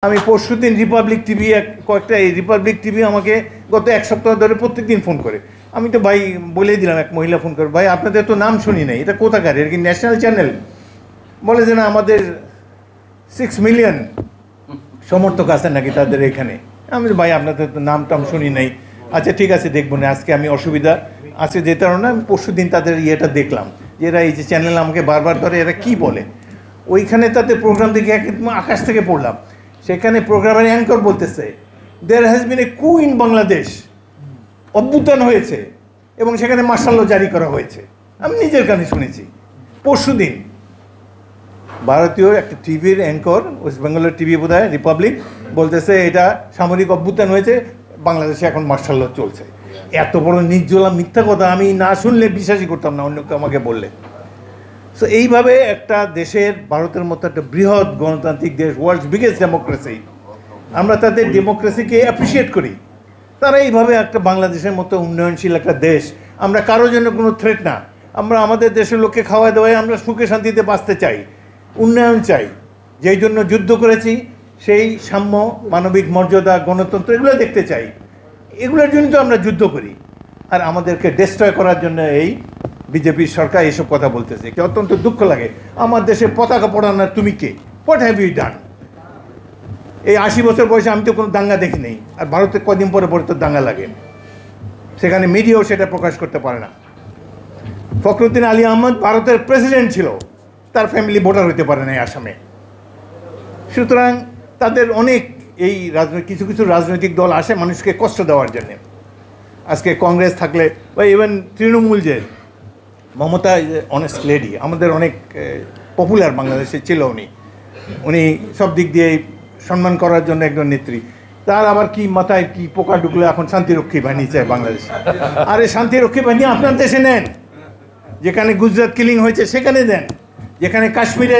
আমি পরশুদিন Republic TV কয়েকটা রিপাবলিক টিভি আমাকে গত এক সপ্তাহ ধরে প্রত্যেকদিন ফোন করে। আমি তো ভাই বলেই দিলাম, এক মহিলা ফোন করে, ভাই আপনাদের তো নাম শুনি নাই, এটা কোথাকার, এটা কি ন্যাশনাল চ্যানেল? বলে যে না, আমাদের 6 মিলিয়ন সমর্থক আছে নাকি তাদের এখানে। আমি ভাই আপনাদের তো নাম টাম শুনি নাই। আচ্ছা ঠিক আছে, দেখবো না, আজকে আমি অসুবিধা আজকে যেতে পারো না। আমি পরশুদিন তাদের ইয়েটা দেখলাম যে এরা এই যে চ্যানেল আমাকে বারবার ধরে এরা কি বলে। ওইখানে তাদের প্রোগ্রাম দেখে একদম আকাশ থেকে পড়লাম। সেখানে প্রোগ্রামের অ্যাঙ্কর বলতেছে দেয়ার হ্যাজ বিন এ কু ইন বাংলাদেশ, অভ্যুত্থান হয়েছে এবং সেখানে মার্শাল জারি করা হয়েছে। আমি নিজের কানে শুনেছি পরশুদিন। ভারতীয় একটা টিভির অ্যাঙ্কর, ওয়েস্ট বেঙ্গলের টিভি বোধহয় রিপাবলিক, বলতেছে এটা সামরিক অভ্যুত্থান হয়েছে, বাংলাদেশে এখন মার্শাল চলছে। এত বড় নির্জলা মিথ্যা কথা আমি না শুনলে বিশ্বাসই করতাম না, অন্য কেউ আমাকে বললে। সো এইভাবে একটা দেশের, ভারতের মতো একটা বৃহৎ গণতান্ত্রিক দেশ, ওয়ার্ল্ডস বিগেস্ট ডেমোক্রেসি, আমরা তাদের ডেমোক্রেসিকে অ্যাপ্রিসিয়েট করি। তারা এইভাবে একটা বাংলাদেশের মতো উন্নয়নশীল একটা দেশ, আমরা কারোর জন্য কোনো থ্রেট না, আমরা আমাদের দেশের লোককে খাওয়া দাওয়ায় আমরা সুখে শান্তিতে বাঁচতে চাই, উন্নয়ন চাই, যেই জন্য যুদ্ধ করেছি সেই সাম্য, মানবিক মর্যাদা, গণতন্ত্র এগুলো দেখতে চাই। এগুলোর জন্য তো আমরা যুদ্ধ করি। আর আমাদেরকে ডিস্ট্রয় করার জন্য এই বিজেপির সরকার এইসব কথা বলতেছে, কি অত্যন্ত দুঃখ লাগে। আমার দেশে পতাকা পড়ানোর তুমি কে? What have you done? এই 80 বছর বয়সে আমি তো কোনো দাঙ্গা দেখি নেই। আর ভারতে কদিন পরে পরে তো দাঙ্গা লাগে, সেখানে মিডিয়াও সেটা প্রকাশ করতে পারে না। ফখরুদ্দিন আলী আহমদ ভারতের প্রেসিডেন্ট ছিল, তার ফ্যামিলি ভোটার হতে পারে না আসামে। সুতরাং তাদের অনেক এই কিছু কিছু রাজনৈতিক দল আসে মানুষকে কষ্ট দেওয়ার জন্যে। আজকে কংগ্রেস থাকলে বা ইভেন তৃণমূল, যে মমতা অনেস্ট লেডি, আমাদের অনেক পপুলার বাংলাদেশে ছিল উনি সব দিক দিয়ে সম্মান করার জন্য একজন নেত্রী। তার আবার কি মাথায় কি পোকা ঢুকলে এখন শান্তিরক্ষী বাহিনী চায় বাংলাদেশে। আরে শান্তিরক্ষী বাহিনী আপনার দেশে নেন, যেখানে গুজরাট কিলিং হয়েছে সেখানে দেন, যেখানে কাশ্মীরে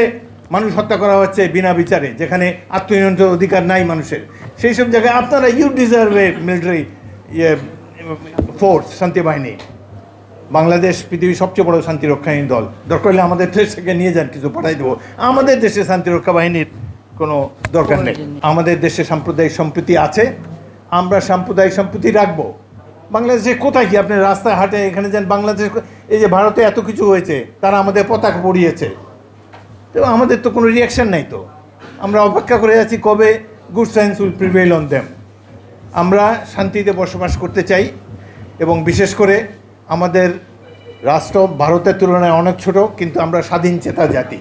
মানুষ হত্যা করা হচ্ছে বিনা বিচারে, যেখানে আত্মনিয়ন্ত্রণ অধিকার নাই মানুষের, সেই সব জায়গায় আপনারা you deserve a military force, শান্তি বাহিনী। বাংলাদেশ পৃথিবীর সবচেয়ে বড় শান্তিরক্ষাহীন দল, দরকার হলে আমাদের দেশ থেকে নিয়ে যান, কিছু পাঠাই দেবো। আমাদের দেশে শান্তিরক্ষা বাহিনীর কোনো দরকার নেই। আমাদের দেশে সাম্প্রদায়িক সম্প্রীতি আছে, আমরা সাম্প্রদায়িক সম্প্রীতি রাখবো। বাংলাদেশে কোথায় কি আপনি রাস্তায় হাটে এখানে যান, বাংলাদেশ এই যে ভারতে এত কিছু হয়েছে, তারা আমাদের পতাকা পড়িয়েছে, তো আমাদের তো কোনো রিয়াকশান নাই। তো আমরা অপেক্ষা করে আছি কবে good science will prevail on them. আমরা শান্তিতে বসবাস করতে চাই এবং বিশেষ করে আমাদের রাষ্ট্র ভারতের তুলনায় অনেক ছোট, কিন্তু আমরা স্বাধীন চেতা জাতি।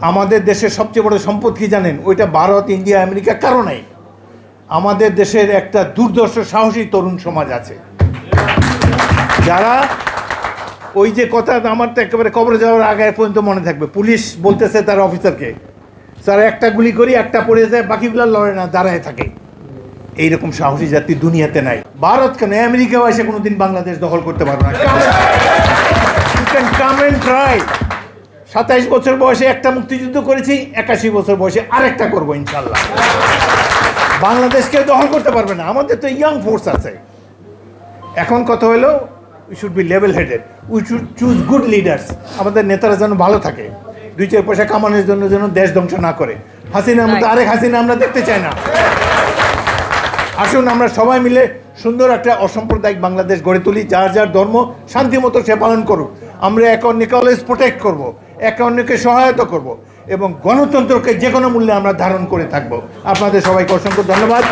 আমাদের দেশের সবচেয়ে বড় সম্পদ কি জানেন? ওইটা ভারত, ইন্ডিয়া, আমেরিকা কারো নাই। আমাদের দেশের একটা দুর্দর্শ সাহসী তরুণ সমাজ আছে, যারা ওই যে কথা আমার তো একেবারে কবরে যাওয়ার আগে পর্যন্ত মনে থাকবে, পুলিশ বলতেছে তার অফিসারকে, স্যার একটা গুলি করি, একটা পড়ে যায়, বাকিগুলো লড়ে না, দাঁড়ায় থাকে। এইরকম সাহসী জাতি দুনিয়াতে নাই। ভারত কেন, আমেরিকাও এসে কোনোদিন বাংলাদেশ দখল করতে পারবে না। You can come and try. 27 বছর বয়সে একটা মুক্তিযুদ্ধ করেছি, 81 বছর বয়সে আরেকটা করবো ইনশাল্লাহ। বাংলাদেশকে দখল করতে পারবে না, আমাদের তো ইয়াং ফোর্স আছে। এখন কথা হলো we should be level headed, we should choose good leaders. আমাদের নেতারা যেন ভালো থাকে, 2-4 পয়সা কামানোর জন্য যেন দেশ ধ্বংস না করে। হাসিনার মতো আরেক হাসিনা আমরা দেখতে চাই না। আসুন আমরা সবাই মিলে সুন্দর একটা অসাম্প্রদায়িক বাংলাদেশ গড়ে তুলি, যার যার ধর্ম শান্তি মতো সে পালন করুক। আমরা একে অন্যকে অলওয়েজ প্রোটেক্ট করবো, একে অন্যকে সহায়তা করব এবং গণতন্ত্রকে যে কোনো মূল্যে আমরা ধারণ করে থাকবো। আপনাদের সবাইকে অসংখ্য ধন্যবাদ।